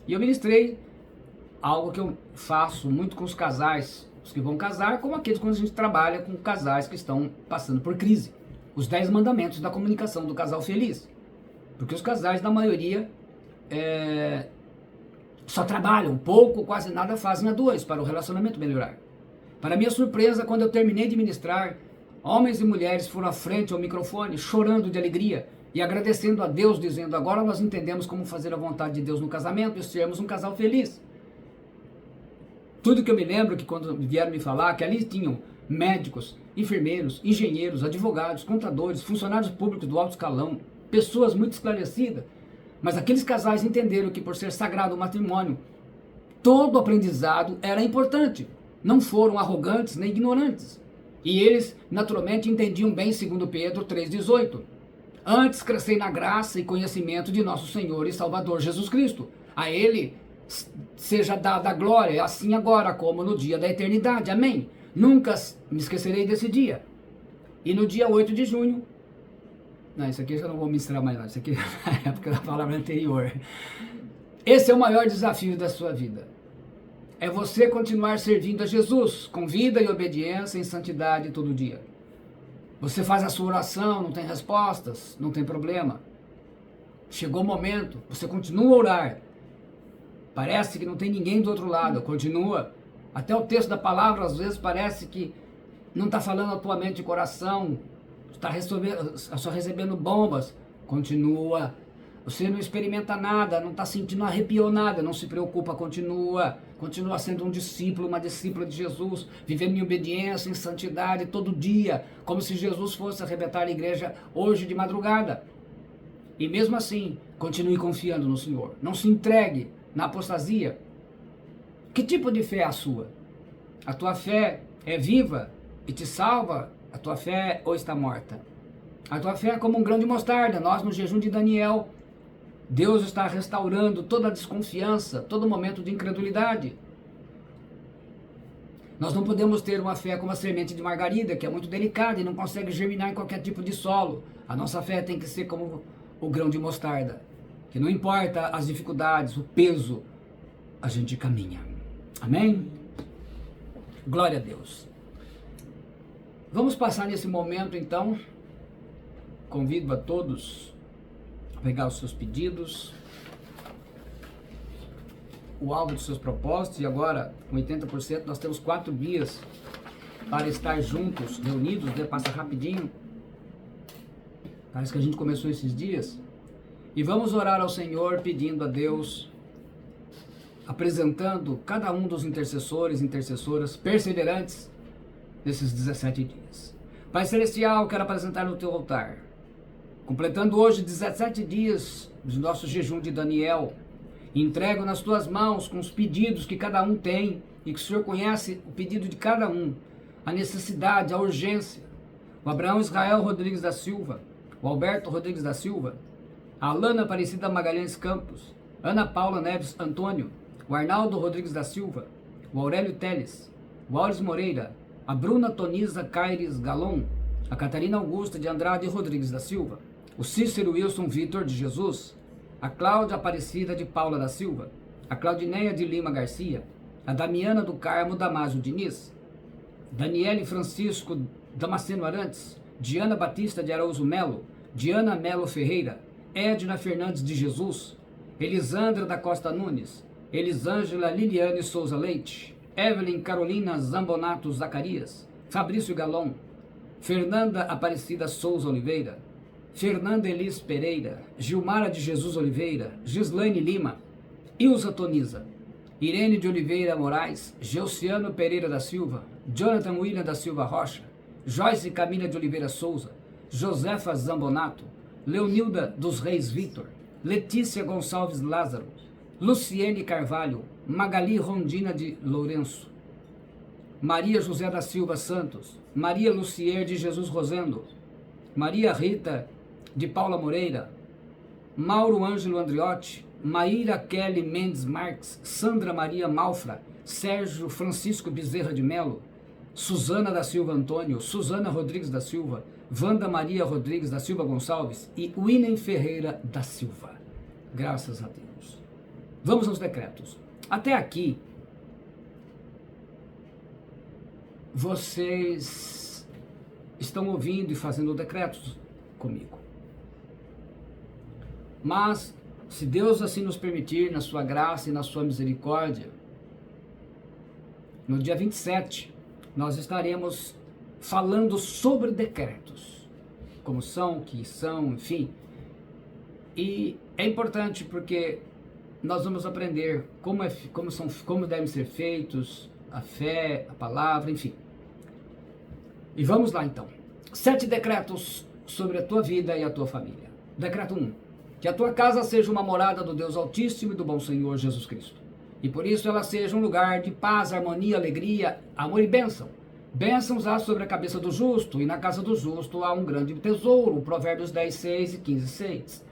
A: e eu ministrei algo que eu faço muito com os casais, os que vão casar, como aqueles quando a gente trabalha com casais que estão passando por crise. Os 10 mandamentos da comunicação do casal feliz. Porque os casais, na maioria, só trabalham pouco, quase nada fazem a dois para o relacionamento melhorar. Para minha surpresa, quando eu terminei de ministrar, homens e mulheres foram à frente ao microfone, chorando de alegria e agradecendo a Deus, dizendo, agora nós entendemos como fazer a vontade de Deus no casamento e sermos um casal feliz. Tudo que eu me lembro que quando vieram me falar, que ali tinham médicos, enfermeiros, engenheiros, advogados, contadores, funcionários públicos do alto escalão, pessoas muito esclarecidas, mas aqueles casais entenderam que por ser sagrado o matrimônio, todo aprendizado era importante, não foram arrogantes nem ignorantes, e eles naturalmente entendiam bem segundo Pedro 3,18, antes crescei na graça e conhecimento de nosso Senhor e Salvador Jesus Cristo, a Ele seja dada a glória, assim agora como no dia da eternidade, amém. Nunca me esquecerei desse dia. E no dia 8 de junho, não, isso aqui eu não vou ministrar mais não, isso aqui é na época da palavra anterior. Esse é o maior desafio da sua vida. É você continuar servindo a Jesus, com vida e obediência em santidade todo dia. Você faz a sua oração, não tem respostas, não tem problema. Chegou o momento, você continua a orar. Parece que não tem ninguém do outro lado, continua. Até o texto da palavra, às vezes, parece que não está falando a tua mente e coração, está só recebendo bombas. Continua. Você não experimenta nada, não está sentindo arrepio nada, não se preocupa, continua. Continua sendo um discípulo, uma discípula de Jesus, vivendo em obediência, em santidade, todo dia, como se Jesus fosse arrebentar a igreja hoje de madrugada. E mesmo assim, continue confiando no Senhor. Não se entregue na apostasia. Que tipo de fé é a sua? A tua fé é viva e te salva? A tua fé ou está morta? A tua fé é como um grão de mostarda. Nós no jejum de Daniel, Deus está restaurando toda a desconfiança, todo momento de incredulidade. Nós não podemos ter uma fé como a semente de margarida, que é muito delicada e não consegue germinar em qualquer tipo de solo. A nossa fé tem que ser como o grão de mostarda, que não importa as dificuldades, o peso, a gente caminha. Amém? Glória a Deus. Vamos passar nesse momento então. Convido a todos a pegar os seus pedidos, o alvo dos seus propósitos, e agora com 80% nós temos 4 dias para estar juntos, reunidos, né? Passa rapidinho. Parece que a gente começou esses dias. E vamos orar ao Senhor pedindo a Deus, apresentando cada um dos intercessores e intercessoras perseverantes nesses 17 dias. Pai Celestial, quero apresentar no teu altar, completando hoje 17 dias do nosso jejum de Daniel, entrego nas tuas mãos com os pedidos que cada um tem e que o Senhor conhece o pedido de cada um, a necessidade, a urgência. O Abraão Israel Rodrigues da Silva, o Alberto Rodrigues da Silva, a Alana Aparecida Magalhães Campos, Ana Paula Neves Antônio, o Arnaldo Rodrigues da Silva, o Aurélio Teles, o Auris Moreira, a Bruna Toniza Caires Galon, a Catarina Augusta de Andrade Rodrigues da Silva, o Cícero Wilson Vitor de Jesus, a Cláudia Aparecida de Paula da Silva, a Claudineia de Lima Garcia, a Damiana do Carmo Damásio Diniz, Daniele Francisco Damasceno Arantes, Diana Batista de Araújo Melo, Diana Melo Ferreira, Edna Fernandes de Jesus, Elisandra da Costa Nunes, Elisângela Liliane Souza Leite, Evelyn Carolina Zambonato Zacarias, Fabrício Galon, Fernanda Aparecida Souza Oliveira, Fernanda Elis Pereira, Gilmara de Jesus Oliveira, Gislaine Lima, Ilza Toniza, Irene de Oliveira Moraes, Geuciano Pereira da Silva, Jonathan William da Silva Rocha, Joyce Camila de Oliveira Souza, Josefa Zambonato, Leonilda dos Reis Vitor, Letícia Gonçalves Lázaro, Luciene Carvalho, Magali Rondina de Lourenço, Maria José da Silva Santos, Maria Lucier de Jesus Rosendo, Maria Rita de Paula Moreira, Mauro Ângelo Andriotti, Maíra Kelly Mendes Marques, Sandra Maria Malfra, Sérgio Francisco Bezerra de Melo, Suzana da Silva Antônio, Suzana Rodrigues da Silva, Wanda Maria Rodrigues da Silva Gonçalves e Winem Ferreira da Silva. Graças a Deus. Vamos aos decretos. Até aqui, vocês estão ouvindo e fazendo decretos comigo. Mas, se Deus assim nos permitir, na sua graça e na sua misericórdia, no dia 27, nós estaremos falando sobre decretos, como são, que são, enfim. E é importante porque nós vamos aprender como devem ser feitos, a fé, a palavra, enfim. E vamos lá então. 7 decretos sobre a tua vida e a tua família. Decreto 1. Que a tua casa seja uma morada do Deus Altíssimo e do bom Senhor Jesus Cristo. E por isso ela seja um lugar de paz, harmonia, alegria, amor e bênção. Bênçãos há sobre a cabeça do justo, e na casa do justo há um grande tesouro. Provérbios 10, 6 e 15, 6.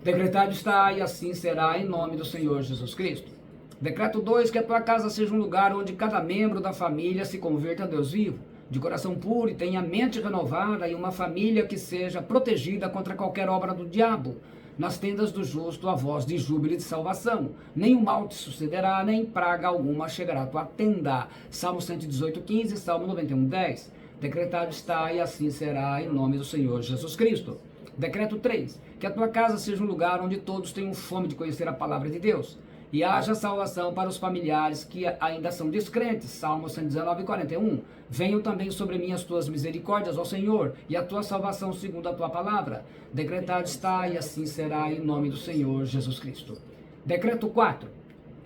A: Decretado está, e assim será, em nome do Senhor Jesus Cristo. Decreto 2, que a tua casa seja um lugar onde cada membro da família se converta a Deus vivo, de coração puro e tenha a mente renovada, e uma família que seja protegida contra qualquer obra do diabo. Nas tendas do justo a voz de júbilo e de salvação. Nenhum mal te sucederá, nem praga alguma chegará à tua tenda. Salmo 118, 15, Salmo 91, 10. Decretado está, e assim será, em nome do Senhor Jesus Cristo. Decreto 3. Que a tua casa seja um lugar onde todos tenham fome de conhecer a palavra de Deus, e haja salvação para os familiares que ainda são descrentes. Salmo 119, 41. Venham também sobre mim as tuas misericórdias, ó Senhor, e a tua salvação segundo a tua palavra. Decretado está, e assim será, em nome do Senhor Jesus Cristo. Decreto 4.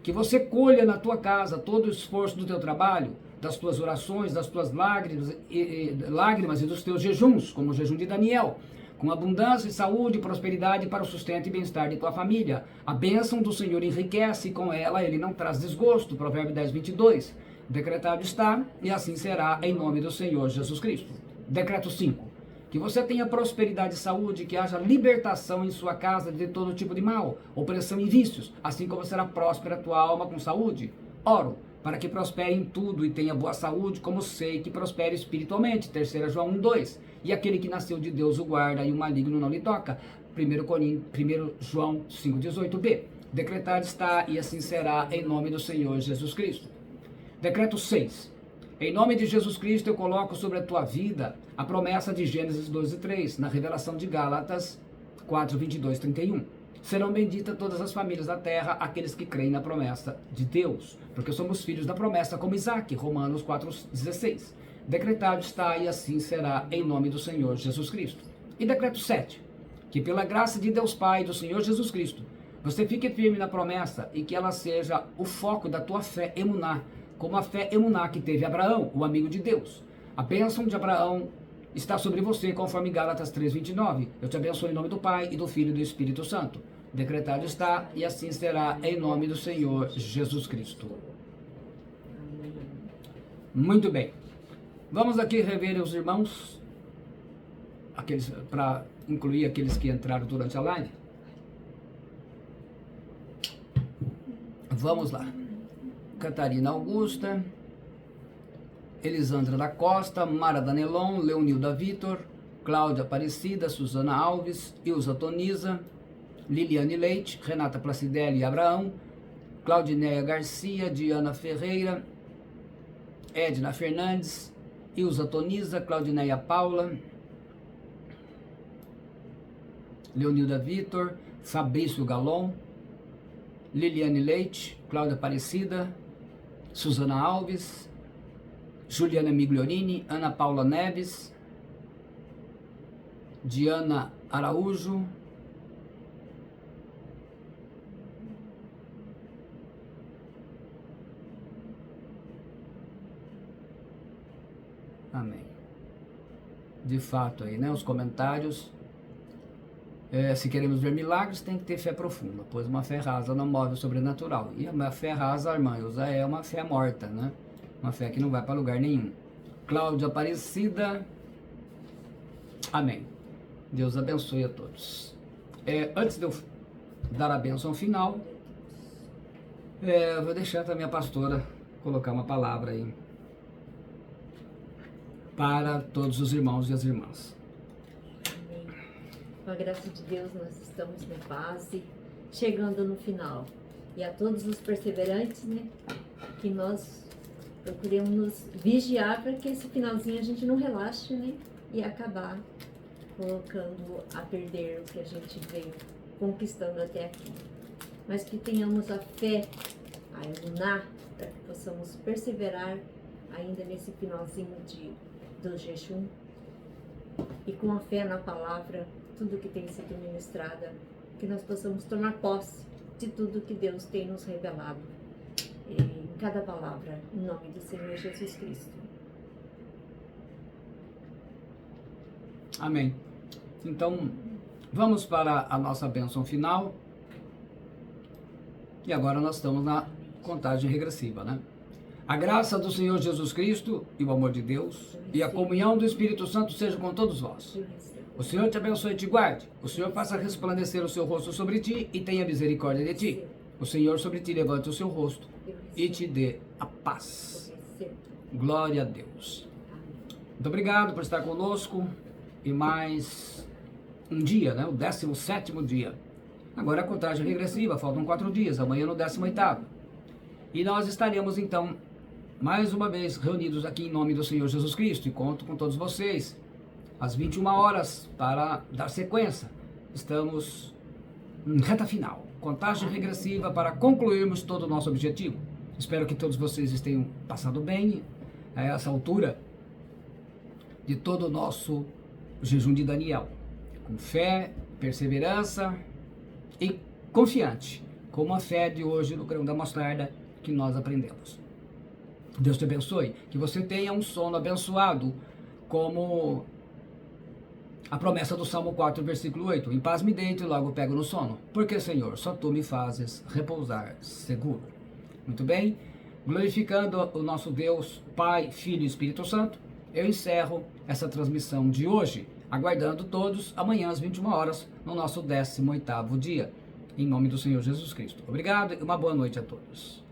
A: Que você colha na tua casa todo o esforço do teu trabalho, das tuas orações, das tuas lágrimas e dos teus jejuns, como o jejum de Daniel, com abundância de saúde e prosperidade para o sustento e bem-estar de tua família. A bênção do Senhor enriquece, e com ela ele não traz desgosto. Provérbio 10, 22. Decretado está, e assim será, em nome do Senhor Jesus Cristo. Decreto 5. Que você tenha prosperidade e saúde, que haja libertação em sua casa de todo tipo de mal, opressão e vícios, assim como será próspera a tua alma com saúde. Oro para que prospere em tudo e tenha boa saúde, como sei que prospere espiritualmente. 3 João 1, 2. E aquele que nasceu de Deus o guarda, e o maligno não lhe toca. 1 João 5, 18b. Decretado está, e assim será, em nome do Senhor Jesus Cristo. Decreto 6. Em nome de Jesus Cristo eu coloco sobre a tua vida a promessa de Gênesis 12, 3, na revelação de Gálatas 4, 22, 31. Serão benditas todas as famílias da terra, aqueles que creem na promessa de Deus, porque somos filhos da promessa como Isaac. Romanos 4, 16. Decretado está, e assim será, em nome do Senhor Jesus Cristo. E decreto 7. Que pela graça de Deus Pai e do Senhor Jesus Cristo, você fique firme na promessa, e que ela seja o foco da tua fé emuná, como a fé emuná que teve Abraão, o amigo de Deus. A bênção de Abraão está sobre você, conforme Gálatas 3, 29. Eu te abençoo em nome do Pai, e do Filho e do Espírito Santo. Decretado está, e assim será, em nome do Senhor Jesus Cristo. Muito bem. Vamos aqui rever os irmãos, para incluir aqueles que entraram durante a live. Vamos lá. Catarina Augusta, Elisandra da Costa, Mara Danelon, Leonilda Vitor, Cláudia Aparecida, Suzana Alves, Ilza Toniza, Liliane Leite, Renata Placidelli Abraão, Claudineia Garcia, Diana Ferreira, Edna Fernandes, Ilza Toniza, Claudineia Paula, Leonilda Vitor, Fabrício Galon, Liliane Leite, Cláudia Aparecida, Suzana Alves, Juliana Migliorini, Ana Paula Neves, Diana Araújo, amém. De fato aí, né, os comentários. Se queremos ver milagres, tem que ter fé profunda, pois uma fé rasa não move o sobrenatural. E a fé rasa, irmã Ilza, é uma fé morta, né? Uma fé que não vai para lugar nenhum. Cláudia Aparecida, amém. Deus abençoe a todos. Antes de eu dar a bênção final, eu vou deixar também a pastora colocar uma palavra aí para todos os irmãos e as irmãs.
B: Amém. Com a graça de Deus, nós estamos na base, chegando no final. E a todos os perseverantes, né, que nós procuremos nos vigiar para que esse finalzinho a gente não relaxe, né, e acabar colocando a perder o que a gente veio conquistando até aqui. Mas que tenhamos a fé, a iluminar, para que possamos perseverar ainda nesse finalzinho do jejum, e com a fé na palavra, tudo que tem sido ministrada, que nós possamos tomar posse de tudo que Deus tem nos revelado em cada palavra, em nome do Senhor Jesus Cristo.
A: Amém. Então, vamos para a nossa bênção final. E agora nós estamos na contagem regressiva, né? A graça do Senhor Jesus Cristo e o amor de Deus e a comunhão do Espírito Santo seja com todos vós. O Senhor te abençoe e te guarde. O Senhor faça resplandecer o seu rosto sobre ti e tenha misericórdia de ti. O Senhor sobre ti levante o seu rosto e te dê a paz. Glória a Deus. Muito obrigado por estar conosco. E mais um dia, né? O 17º dia. Agora a contagem regressiva, faltam 4 dias, amanhã no 18º. E nós estaremos então, mais uma vez, reunidos aqui em nome do Senhor Jesus Cristo. E conto com todos vocês, às 21 horas, para dar sequência. Estamos em reta final. Contagem regressiva para concluirmos todo o nosso objetivo. Espero que todos vocês tenham passado bem a essa altura de todo o nosso jejum de Daniel, com fé, perseverança e confiante, como a fé de hoje no grão da mostarda que nós aprendemos. Deus te abençoe, que você tenha um sono abençoado, como a promessa do Salmo 4, versículo 8, em paz me deito e logo pego no sono, porque, Senhor, só Tu me fazes repousar seguro. Muito bem, glorificando o nosso Deus, Pai, Filho e Espírito Santo, eu encerro essa transmissão de hoje, aguardando todos amanhã às 21 horas no nosso 18º dia, em nome do Senhor Jesus Cristo. Obrigado e uma boa noite a todos.